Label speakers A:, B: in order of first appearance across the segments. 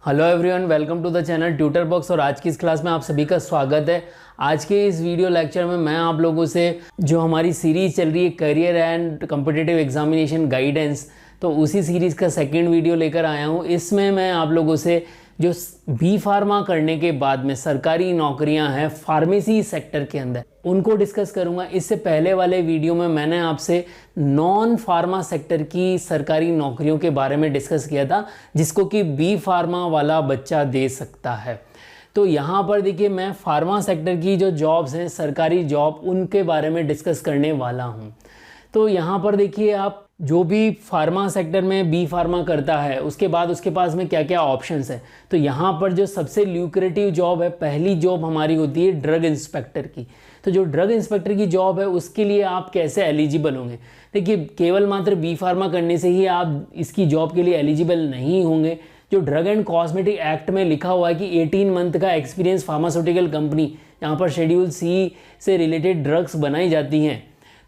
A: Hello everyone, welcome to the channel Tutor Box. और आज की इस क्लास में आप सभी का स्वागत है। आज के इस वीडियो लेक्चर में मैं आप लोगों से जो हमारी सीरीज़ चल रही है career and competitive examination guidance, तो उसी सीरीज़ का सेकंड वीडियो लेकर आया हूँ। इसमें मैं आप लोगों से जो बी फार्मा करने के बाद में सरकारी नौकरियां हैं फार्मेसी सेक्टर के अंदर, उनको डिस्कस करूंगा। इससे पहले वाले वीडियो में मैंने आपसे नॉन फार्मा सेक्टर की सरकारी नौकरियों के बारे में डिस्कस किया था, जिसको कि बी फार्मा वाला बच्चा दे सकता है। तो यहाँ पर देखिए, मैं फार्मा सेक्टर की जो जॉब्स हैं, सरकारी जॉब, उनके बारे में डिस्कस करने वाला हूँ। तो यहाँ पर देखिए, आप जो भी फार्मा सेक्टर में बी फार्मा करता है, उसके बाद उसके पास में क्या क्या ऑप्शंस हैं। तो यहाँ पर जो सबसे ल्यूक्रेटिव जॉब है, पहली जॉब हमारी होती है ड्रग इंस्पेक्टर की। तो जो ड्रग इंस्पेक्टर की जॉब है, उसके लिए आप कैसे एलिजिबल होंगे? देखिए, केवल मात्र बी फार्मा करने से ही आप इसकी जॉब के लिए एलिजिबल नहीं होंगे। जो ड्रग एंड कॉस्मेटिक एक्ट में लिखा हुआ है कि 18 मंथ का एक्सपीरियंस फार्मास्यूटिकल कंपनी, यहाँ पर शेड्यूल सी से रिलेटेड ड्रग्स बनाई जाती हैं,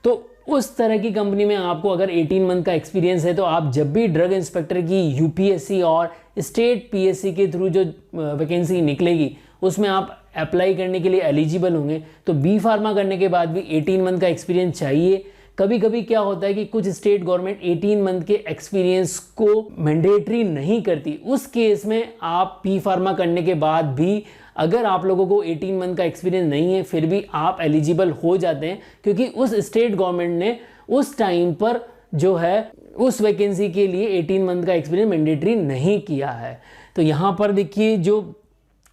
A: तो उस तरह की कंपनी में आपको अगर 18 मंथ का एक्सपीरियंस है, तो आप जब भी ड्रग इंस्पेक्टर की यूपीएससी और स्टेट पीएससी के थ्रू जो वैकेंसी निकलेगी, उसमें आप अप्लाई करने के लिए एलिजिबल होंगे। तो बी फार्मा करने के बाद भी 18 मंथ का एक्सपीरियंस चाहिए। कभी कभी क्या होता है कि कुछ स्टेट गवर्नमेंट 18 मंथ के एक्सपीरियंस को मैंडेटरी नहीं करती। उस केस में आप बी फार्मा करने के बाद भी, अगर आप लोगों को 18 मंथ का एक्सपीरियंस नहीं है, फिर भी आप एलिजिबल हो जाते हैं, क्योंकि उस स्टेट गवर्नमेंट ने उस टाइम पर जो है उस वैकेंसी के लिए 18 मंथ का एक्सपीरियंस मैंडेटरी नहीं किया है। तो यहाँ पर देखिए, जो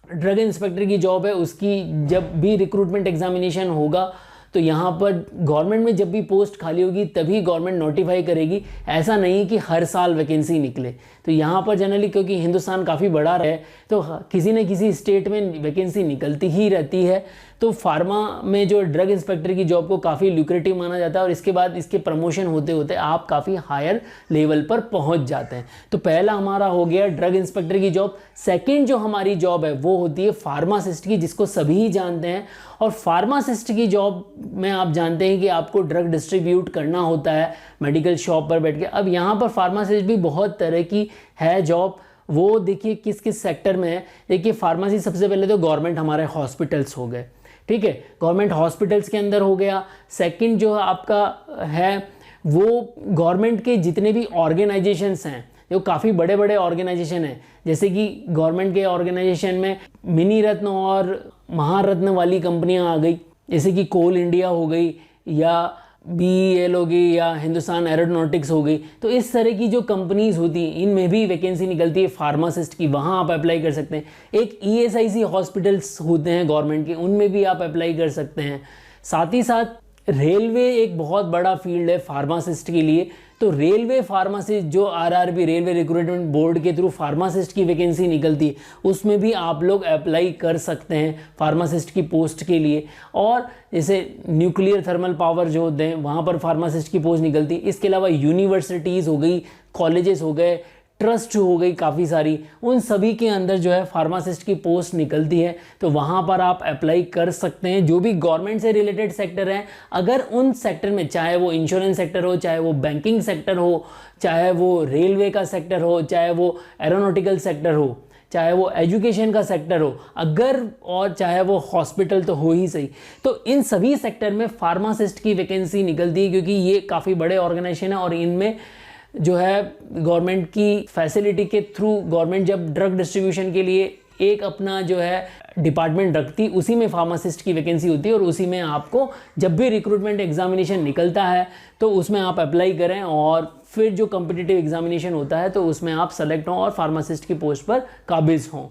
A: ड्रग इंस्पेक्टर की जॉब है, उसकी जब भी रिक्रूटमेंट एग्जामिनेशन होगा, तो यहाँ पर गवर्नमेंट में जब भी पोस्ट खाली होगी तभी गवर्नमेंट नोटिफाई करेगी। ऐसा नहीं कि हर साल वैकेंसी निकले। तो यहाँ पर जनरली, क्योंकि हिंदुस्तान काफ़ी बड़ा है, तो किसी न किसी स्टेट में वैकेंसी निकलती ही रहती है। तो फार्मा में जो ड्रग इंस्पेक्टर की जॉब को काफ़ी ल्यूक्रेटिव माना जाता है, और इसके बाद इसके प्रमोशन होते होते आप काफ़ी हायर लेवल पर पहुंच जाते हैं। तो पहला हमारा हो गया ड्रग इंस्पेक्टर की जॉब। सेकंड जो हमारी जॉब है वो होती है फार्मासिस्ट की, जिसको सभी ही जानते हैं। और फार्मासिस्ट की जॉब में आप जानते हैं कि आपको ड्रग डिस्ट्रीब्यूट करना होता है मेडिकल शॉप पर बैठ के। अब यहाँ पर फार्मासिस्ट भी बहुत तरह की है जॉब। वो देखिए किस किस सेक्टर में है। देखिए, फार्मेसी सबसे पहले तो गवर्नमेंट हमारे हॉस्पिटल्स हो गए, ठीक है, गवर्नमेंट हॉस्पिटल्स के अंदर हो गया। सेकंड जो आपका है वो गवर्नमेंट के जितने भी ऑर्गेनाइजेशंस हैं, जो काफ़ी बड़े बड़े ऑर्गेनाइजेशन हैं, जैसे कि गवर्नमेंट के ऑर्गेनाइजेशन में मिनी रत्न और महारत्न वाली कंपनियां आ गई, जैसे कि कोल इंडिया हो गई, या BEL हो गई, या हिंदुस्तान एरोनॉटिक्स हो गई। तो इस तरह की जो कंपनीज होती हैं, इनमें भी वैकेंसी निकलती है फार्मासिस्ट की, वहाँ आप अप्लाई कर सकते हैं। एक ESIC हॉस्पिटल्स होते हैं गवर्नमेंट के, उनमें भी आप अप्लाई कर सकते हैं। साथ ही साथ रेलवे एक बहुत बड़ा फील्ड है फार्मासिस्ट के लिए। तो रेलवे फार्मासिस्ट, जो RRB रेलवे रिक्रूटमेंट बोर्ड के थ्रू फार्मासिस्ट की वैकेंसी निकलती है, उसमें भी आप लोग अप्लाई कर सकते हैं फार्मासिस्ट की पोस्ट के लिए। और जैसे न्यूक्लियर थर्मल पावर जो होते हैं, वहाँ पर फार्मासिस्ट की पोस्ट निकलती है। इसके अलावा यूनिवर्सिटीज़ हो गई, कॉलेजेस हो गए, ट्रस्ट हो गई काफ़ी सारी, उन सभी के अंदर जो है फार्मासिस्ट की पोस्ट निकलती है। तो वहाँ पर आप अप्लाई कर सकते हैं। जो भी गवर्नमेंट से रिलेटेड सेक्टर हैं, अगर उन सेक्टर में, चाहे वो इंश्योरेंस सेक्टर हो, चाहे वो बैंकिंग सेक्टर हो, चाहे वो रेलवे का सेक्टर हो, चाहे वो एरोनॉटिकल सेक्टर हो, चाहे वो एजुकेशन का सेक्टर हो, अगर, और चाहे वो हॉस्पिटल तो हो ही सही, तो इन सभी सेक्टर में फार्मासिस्ट की वैकेंसी निकलती है, क्योंकि ये काफ़ी बड़े ऑर्गेनाइजेशन है। और इनमें जो है गवर्नमेंट की फैसिलिटी के थ्रू, गवर्नमेंट जब ड्रग डिस्ट्रीब्यूशन के लिए एक अपना जो है डिपार्टमेंट रखती, उसी में फार्मासिस्ट की वैकेंसी होती है। और उसी में आपको जब भी रिक्रूटमेंट एग्जामिनेशन निकलता है, तो उसमें आप अप्लाई करें, और फिर जो कॉम्पिटिटिव एग्जामिनेशन होता है, तो उसमें आप सेलेक्ट हों और फार्मासिस्ट की पोस्ट पर काबिज हों।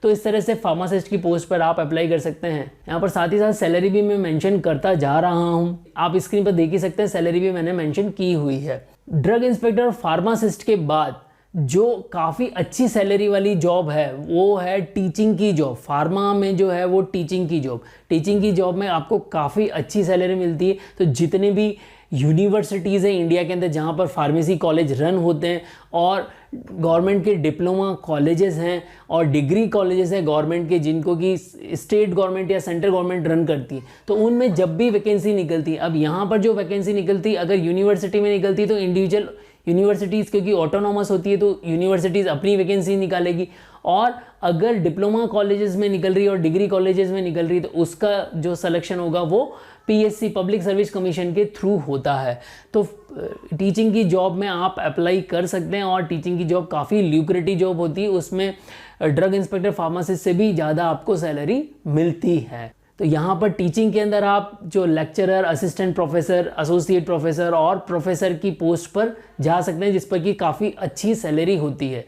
A: तो इस तरह से फार्मासिस्ट की पोस्ट पर आप अप्लाई कर सकते हैं। यहाँ पर साथ ही साथ सैलरी भी मैं मेंशन करता जा रहा हूँ, आप स्क्रीन पर देख ही सकते हैं, सैलरी भी मैंने मेंशन की हुई है। ड्रग इंस्पेक्टर और फार्मासिस्ट के बाद जो काफ़ी अच्छी सैलरी वाली जॉब है, वो है टीचिंग की जॉब। फार्मा में जो है वो टीचिंग की जॉब, टीचिंग की जॉब में आपको काफ़ी अच्छी सैलरी मिलती है। तो जितने भी यूनिवर्सिटीज़ हैं इंडिया के अंदर जहाँ पर फार्मेसी कॉलेज रन होते हैं, और गवर्नमेंट के डिप्लोमा कॉलेजेस हैं और डिग्री कॉलेजेस हैं गवर्नमेंट के, जिनको कि स्टेट गवर्नमेंट या सेंट्रल गवर्नमेंट रन करती है, तो उनमें जब भी वैकेंसी निकलती है, अब यहाँ पर जो वैकेंसी निकलती है, अगर यूनिवर्सिटी में निकलती है तो इंडिविजुअल यूनिवर्सिटीज़, क्योंकि ऑटोनॉमस होती है, तो यूनिवर्सिटीज़ अपनी वैकेंसी निकालेगी। और अगर डिप्लोमा कॉलेजेस में निकल रही है और डिग्री कॉलेजेस में निकल रही है तो उसका जो सिलेक्शन होगा वो पीएससी पब्लिक सर्विस कमीशन के थ्रू होता है। तो टीचिंग की जॉब में आप अप्लाई कर सकते हैं और टीचिंग की जॉब काफ़ी ल्यूक्रेटिव जॉब होती है, उसमें ड्रग इंस्पेक्टर फार्मासिस्ट से भी ज़्यादा आपको सैलरी मिलती है। तो यहाँ पर टीचिंग के अंदर आप जो lecturer, assistant professor, associate professor और प्रोफेसर की पोस्ट पर जा सकते हैं, जिस पर कि काफ़ी अच्छी सैलरी होती है।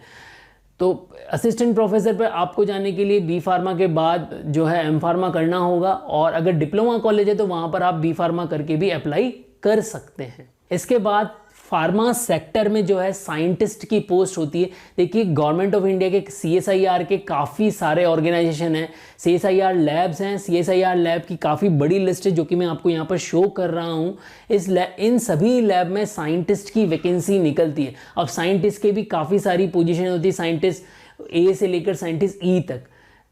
A: तो असिस्टेंट प्रोफेसर पर आपको जाने के लिए बी फार्मा के बाद जो है एम फार्मा करना होगा, और अगर डिप्लोमा कॉलेज है तो वहाँ पर आप बी फार्मा करके भी अप्लाई कर सकते हैं। इसके बाद फार्मा सेक्टर में जो है साइंटिस्ट की पोस्ट होती है। देखिए गवर्नमेंट ऑफ इंडिया के CSIR के काफ़ी सारे ऑर्गेनाइजेशन हैं, CSIR लैब्स हैं, CSIR लैब की काफ़ी बड़ी लिस्ट है जो कि मैं आपको यहाँ पर शो कर रहा हूँ। इन सभी लैब में साइंटिस्ट की वैकेंसी निकलती है। अब साइंटिस्ट के भी काफ़ी सारी पोजीशन होती है, साइंटिस्ट A से लेकर साइंटिस्ट E तक।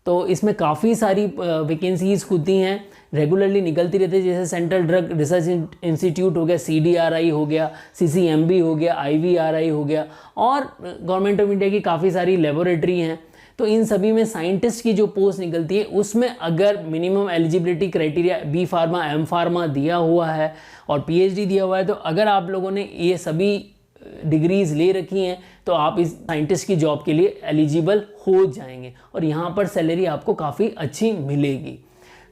A: तो इसमें काफ़ी सारी वैकेंसीज होती हैं, रेगुलरली निकलती रहती है। जैसे सेंट्रल ड्रग रिसर्च इंस्टीट्यूट हो गया, CDRI हो गया, CCMB हो गया, IVRI हो गया, और गवर्नमेंट ऑफ इंडिया की काफ़ी सारी लेबोरेटरी हैं। तो इन सभी में साइंटिस्ट की जो पोस्ट निकलती है उसमें अगर minimum eligibility criteria B pharma, M pharma दिया हुआ है और PhD दिया हुआ है, तो अगर आप लोगों ने ये सभी डिग्रीज ले रखी हैं तो आप इस साइंटिस्ट की जॉब के लिए एलिजिबल हो जाएंगे और यहाँ पर सैलरी आपको काफ़ी अच्छी मिलेगी।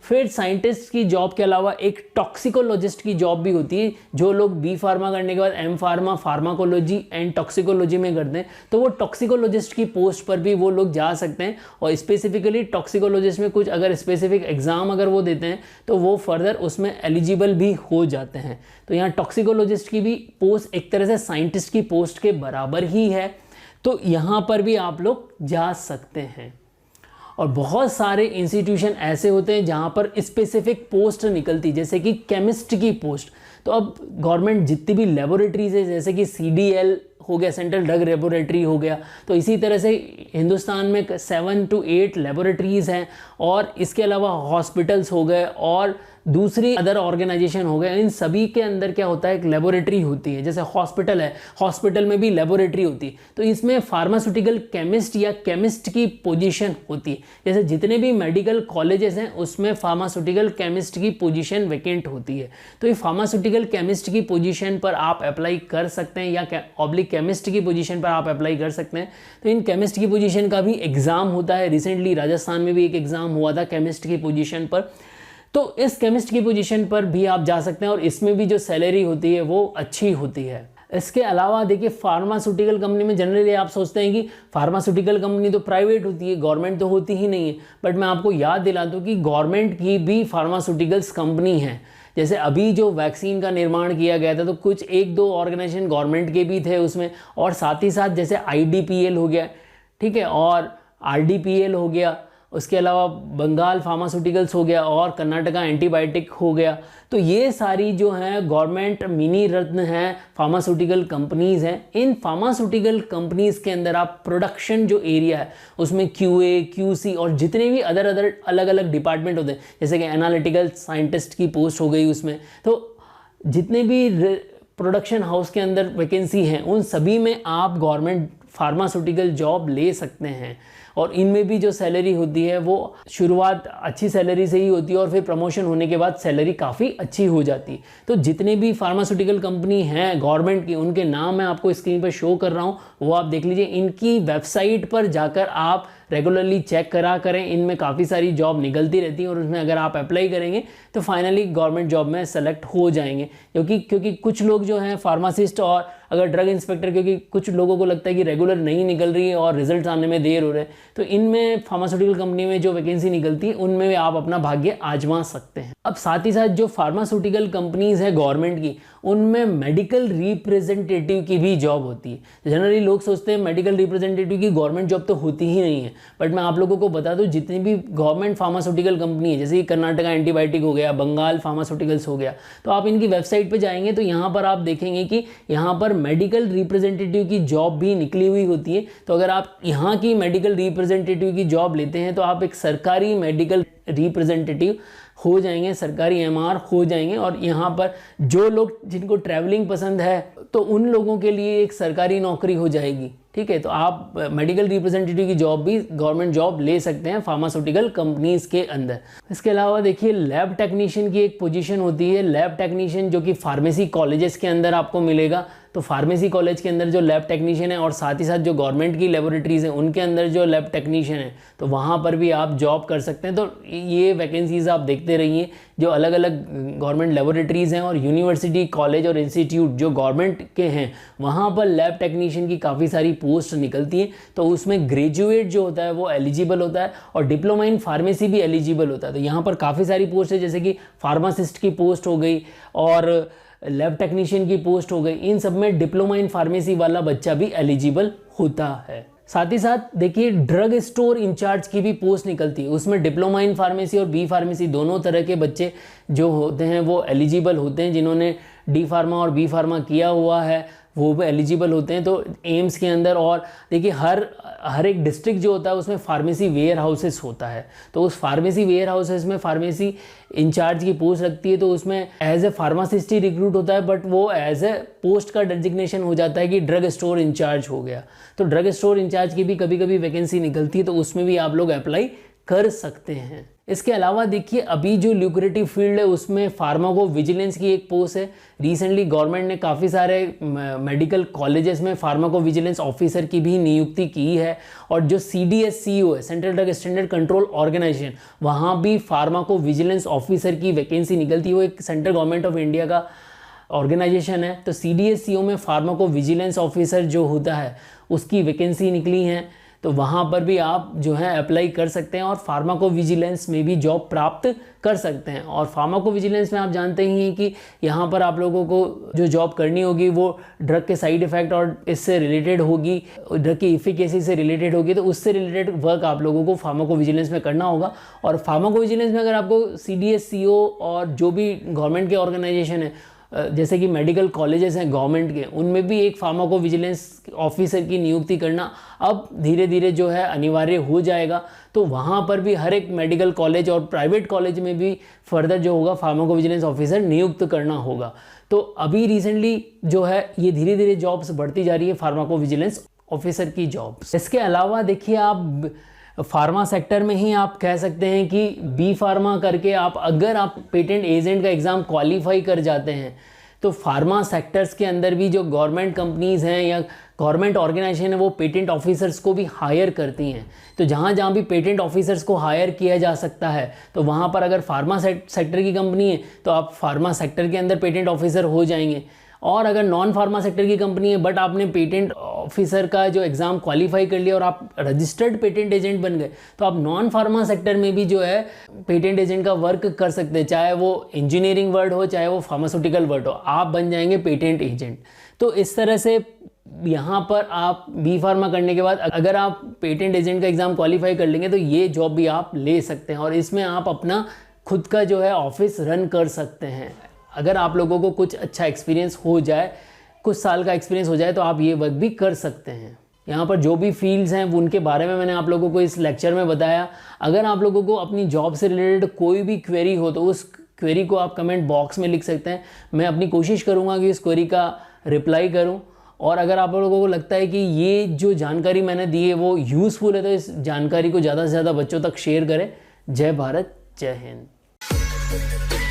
A: फिर साइंटिस्ट की जॉब के अलावा एक टॉक्सिकोलॉजिस्ट की जॉब भी होती है। जो लोग बी फार्मा करने के बाद M pharma, pharmacology and toxicology में करते हैं तो वो टॉक्सिकोलॉजिस्ट की पोस्ट पर भी वो लोग जा सकते हैं, और स्पेसिफिकली टॉक्सिकोलॉजिस्ट में कुछ अगर स्पेसिफिक एग्जाम अगर वो देते हैं तो वो फर्दर उसमें एलिजिबल भी हो जाते हैं। तो यहाँ टॉक्सिकोलॉजिस्ट की भी पोस्ट एक तरह से साइंटिस्ट की पोस्ट के बराबर ही है, तो यहाँ पर भी आप लोग जा सकते हैं। और बहुत सारे इंस्टीट्यूशन ऐसे होते हैं जहाँ पर स्पेसिफिक पोस्ट निकलती, जैसे कि केमिस्ट की पोस्ट। तो अब गवर्नमेंट जितनी भी लेबोरेटरीज है, जैसे कि CDL हो गया, सेंट्रल ड्रग लेबोरेटरी हो गया, तो इसी तरह से हिंदुस्तान में 7 to 8 लेबोरेटरीज़ हैं, और इसके अलावा हॉस्पिटल्स हो गए और दूसरी अदर ऑर्गेनाइजेशन हो गए। इन सभी के अंदर क्या होता है, एक लेबोरेटरी होती है। जैसे हॉस्पिटल है, हॉस्पिटल में भी लेबोरेटरी होती है, तो इसमें फार्मास्यूटिकल केमिस्ट या केमिस्ट की पोजीशन होती है। जैसे जितने भी मेडिकल कॉलेजेस हैं उसमें फार्मास्यूटिकल केमिस्ट की पोजीशन वैकेंट होती है। तो ये फार्मास्यूटिकल केमिस्ट की पोजीशन पर आप अप्लाई कर सकते हैं, या ऑब्लिक केमिस्ट की पोजीशन पर आप अप्लाई कर सकते हैं। तो इन केमिस्ट की पोजीशन का भी एग्ज़ाम होता है। रिसेंटली राजस्थान में भी एक एग्ज़ाम हुआ था केमिस्ट की पोजीशन पर, तो इस केमिस्ट की पोजीशन पर भी आप जा सकते हैं, और इसमें भी जो सैलरी होती है वो अच्छी होती है। इसके अलावा देखिए फार्मास्यूटिकल कंपनी में जनरली आप सोचते हैं कि फार्मास्यूटिकल कंपनी तो प्राइवेट होती है, गवर्नमेंट तो होती ही नहीं है, बट मैं आपको याद दिला दूं कि गवर्नमेंट की भी फार्मास्यूटिकल्स कंपनी है। जैसे अभी जो वैक्सीन का निर्माण किया गया था तो कुछ 1-2 ऑर्गेनाइजेशन गवर्नमेंट के भी थे उसमें, और साथ ही साथ जैसे IDPL हो गया, ठीक है, और RDPL हो गया, उसके अलावा बंगाल फार्मास्यूटिकल्स हो गया, और कर्नाटका एंटीबायोटिक हो गया। तो ये सारी जो हैं गवर्नमेंट मिनी रत्न हैं फार्मास्यूटिकल कंपनीज़ हैं। इन फार्मास्यूटिकल कंपनीज़ के अंदर आप प्रोडक्शन जो एरिया है उसमें QA, QC और जितने भी अलग अलग डिपार्टमेंट होते हैं, जैसे कि एनालिटिकल साइंटिस्ट की पोस्ट हो गई उसमें, तो जितने भी प्रोडक्शन हाउस के अंदर वैकेंसी हैं उन सभी में आप गवर्नमेंट फार्मास्यूटिकल जॉब ले सकते हैं। और इनमें भी जो सैलरी होती है वो शुरुआत अच्छी सैलरी से ही होती है, और फिर प्रमोशन होने के बाद सैलरी काफ़ी अच्छी हो जाती है। तो जितने भी फार्मास्यूटिकल कंपनी हैं गवर्नमेंट की, उनके नाम मैं आपको स्क्रीन पर शो कर रहा हूँ, वो आप देख लीजिए। इनकी वेबसाइट पर जाकर आप रेगुलरली चेक करा करें, इनमें काफ़ी सारी जॉब निकलती रहती हैं, और उसमें अगर आप अप्लाई करेंगे तो फाइनली गवर्नमेंट जॉब में सेलेक्ट हो जाएंगे। क्योंकि कुछ लोग जो हैं फार्मासिस्ट और अगर ड्रग इंस्पेक्टर, क्योंकि कुछ लोगों को लगता है कि रेगुलर नहीं निकल रही है और रिजल्ट आने में देर हो रहा है, तो इनमें फार्मास्यूटिकल कंपनी में जो वैकेंसी निकलती है उनमें भी आप अपना भाग्य आजमा सकते हैं। अब साथ ही साथ जो फार्मास्यूटिकल कंपनीज़ है गवर्नमेंट की, उनमें मेडिकल रिप्रेजेंटेटिव की भी जॉब होती है। जनरली लोग सोचते हैं मेडिकल रिप्रेजेंटेटिव की गवर्नमेंट जॉब तो होती ही नहीं है, बट मैं आप लोगों को बता दूं जितनी भी गवर्नमेंट फार्मास्यूटिकल कंपनी है, जैसे कर्नाटका एंटीबायोटिक हो गया, बंगाल फार्मास्यूटिकल्स हो गया, तो आप इनकी वेबसाइट पर जाएंगे तो यहाँ पर आप देखेंगे कि यहाँ पर मेडिकल रिप्रेजेंटेटिव की जॉब भी निकली हुई होती है। तो अगर आप यहाँ की मेडिकल रिप्रेजेंटेटिव की जॉब लेते हैं तो आप एक सरकारी मेडिकल रिप्रेजेंटेटिव हो जाएंगे, सरकारी MR हो जाएंगे। और यहाँ पर जो लोग जिनको ट्रैवलिंग पसंद है, तो उन लोगों के लिए एक सरकारी नौकरी हो जाएगी। ठीक है, तो आप मेडिकल रिप्रेजेंटेटिव की जॉब भी गवर्नमेंट जॉब ले सकते हैं फार्मास्यूटिकल कंपनीज के अंदर। इसके अलावा देखिए लैब टेक्नीशियन की एक पोजीशन होती है, लैब टेक्नीशियन, जो कि फार्मेसी कॉलेजेस के अंदर आपको मिलेगा। तो फार्मेसी कॉलेज के अंदर जो लैब टेक्नीशियन है और साथ ही साथ जो गवर्नमेंट की लेबोरेटरीज हैं उनके अंदर जो लैब टेक्नीशियन है, तो वहाँ पर भी आप जॉब कर सकते हैं। तो ये वैकेंसीज आप देखते रहिए, जो अलग अलग गवर्नमेंट लेबोरेटरीज हैं और यूनिवर्सिटी, कॉलेज और इंस्टीट्यूट जो गवर्नमेंट के हैं, वहाँ पर लैब टेक्नीशियन की काफ़ी सारी पोस्ट निकलती हैं। तो उसमें ग्रेजुएट जो होता है वो एलिजिबल होता है और डिप्लोमा इन फार्मेसी भी एलिजिबल होता है। तो यहाँ पर काफ़ी सारी पोस्ट है, जैसे कि फार्मासिस्ट की पोस्ट हो गई और लैब टेक्नीशियन की पोस्ट हो गई। इन सब में डिप्लोमा इन फार्मेसी वाला बच्चा भी एलिजिबल होता है। साथ ही साथ देखिए ड्रग स्टोर इंचार्ज की भी पोस्ट निकलती है, उसमें डिप्लोमा इन फार्मेसी और बी फार्मेसी दोनों तरह के बच्चे जो होते हैं वो एलिजिबल होते हैं। जिन्होंने डी फार्मा और बी फार्मा किया हुआ है वो भी एलिजिबल होते हैं। तो एम्स के अंदर, और देखिए हर एक डिस्ट्रिक्ट जो होता है उसमें फार्मेसी वेयर हाउसेस होता है। तो उस फार्मेसी वेयर हाउसेस में फार्मेसी इंचार्ज की पोस्ट लगती है। तो उसमें एज ए फार्मासिस्ट ही रिक्रूट होता है, बट वो एज ए पोस्ट का डेजिग्नेशन हो जाता है कि ड्रग स्टोर इंचार्ज हो गया। तो ड्रग स्टोर इंचार्ज की भी कभी कभी वैकेंसी निकलती है, तो उसमें भी आप लोग अप्लाई कर सकते हैं। इसके अलावा देखिए अभी जो ल्यूक्रेटिव फील्ड है उसमें फार्माको विजिलेंस की एक पोस्ट है। रिसेंटली गवर्नमेंट ने काफ़ी सारे मेडिकल कॉलेजेस में फार्माको विजिलेंस ऑफिसर की भी नियुक्ति की है। और जो CDSCO है, central drug standard control organisation, वहाँ भी फार्माको विजिलेंस ऑफिसर की वैकेंसी निकलती है। वो एक सेंट्रल गवर्नमेंट ऑफ इंडिया का ऑर्गेनाइजेशन है। तो CDSCO में फार्माको विजिलेंस ऑफिसर जो होता है उसकी वैकेंसी निकली है। तो वहाँ पर भी आप जो है अप्लाई कर सकते हैं और फार्माको विजिलेंस में भी जॉब प्राप्त कर सकते हैं। और फार्माको विजिलेंस में आप जानते ही हैं कि यहाँ पर आप लोगों को जो जॉब करनी होगी वो ड्रग के साइड इफ़ेक्ट और इससे रिलेटेड होगी, ड्रग की इफिकेसी से रिलेटेड होगी। तो उससे रिलेटेड वर्क आप लोगों को फार्माको विजिलेंस में करना होगा। और फार्माको विजिलेंस में अगर आपको CDSCO और जो भी गवर्नमेंट के ऑर्गेनाइजेशन है, जैसे कि मेडिकल कॉलेजेस हैं गवर्नमेंट के, उनमें भी एक फार्माको विजिलेंस ऑफिसर की नियुक्ति करना अब धीरे धीरे जो है अनिवार्य हो जाएगा। तो वहाँ पर भी हर एक मेडिकल कॉलेज और प्राइवेट कॉलेज में भी फर्दर जो होगा फार्माको विजिलेंस ऑफिसर नियुक्त करना होगा। तो अभी रिसेंटली जो है ये धीरे धीरे जॉब्स बढ़ती जा रही है फार्माको विजिलेंस ऑफिसर की जॉब्स। इसके अलावा देखिए आप फार्मा सेक्टर में ही आप कह सकते हैं कि बी फार्मा करके अगर आप पेटेंट एजेंट का एग्ज़ाम क्वालिफाई कर जाते हैं तो फार्मा सेक्टर्स के अंदर भी जो गवर्नमेंट कंपनीज़ हैं या गवर्नमेंट ऑर्गेनाइजेशन है वो पेटेंट ऑफिसर्स को भी हायर करती हैं। तो जहाँ जहाँ भी पेटेंट ऑफिसर्स को हायर किया जा सकता है, तो वहाँ पर अगर फार्मा सेक्टर की कंपनी है तो आप फार्मा सेक्टर के अंदर पेटेंट ऑफिसर हो जाएंगे। और अगर नॉन फार्मा सेक्टर की कंपनी है बट आपने पेटेंट ऑफिसर का जो एग्ज़ाम क्वालिफाई कर लिया और आप रजिस्टर्ड पेटेंट एजेंट बन गए, तो आप नॉन फार्मा सेक्टर में भी जो है पेटेंट एजेंट का वर्क कर सकते हैं। चाहे वो इंजीनियरिंग वर्ड हो, चाहे वो फार्मास्यूटिकल वर्ड हो, आप बन जाएंगे पेटेंट एजेंट। तो इस तरह से यहाँ पर आप बी फार्मा करने के बाद अगर आप पेटेंट एजेंट का एग्ज़ाम क्वालिफाई कर लेंगे तो ये जॉब भी आप ले सकते हैं और इसमें आप अपना खुद का जो है ऑफिस रन कर सकते हैं। अगर आप लोगों को कुछ अच्छा एक्सपीरियंस हो जाए, कुछ साल का एक्सपीरियंस हो जाए, तो आप ये वर्क भी कर सकते हैं। यहाँ पर जो भी फील्ड्स हैं उनके बारे में मैंने आप लोगों को इस लेक्चर में बताया। अगर आप लोगों को अपनी जॉब से रिलेटेड कोई भी क्वेरी हो तो उस क्वेरी को आप कमेंट बॉक्स में लिख सकते हैं। मैं अपनी कोशिश करूँगा कि इस क्वेरी का रिप्लाई करूँ। और अगर आप लोगों को लगता है कि ये जो जानकारी मैंने दी है वो यूज़फुल है तो इस जानकारी को ज़्यादा से ज़्यादा बच्चों तक शेयर करें। जय भारत, जय हिंद।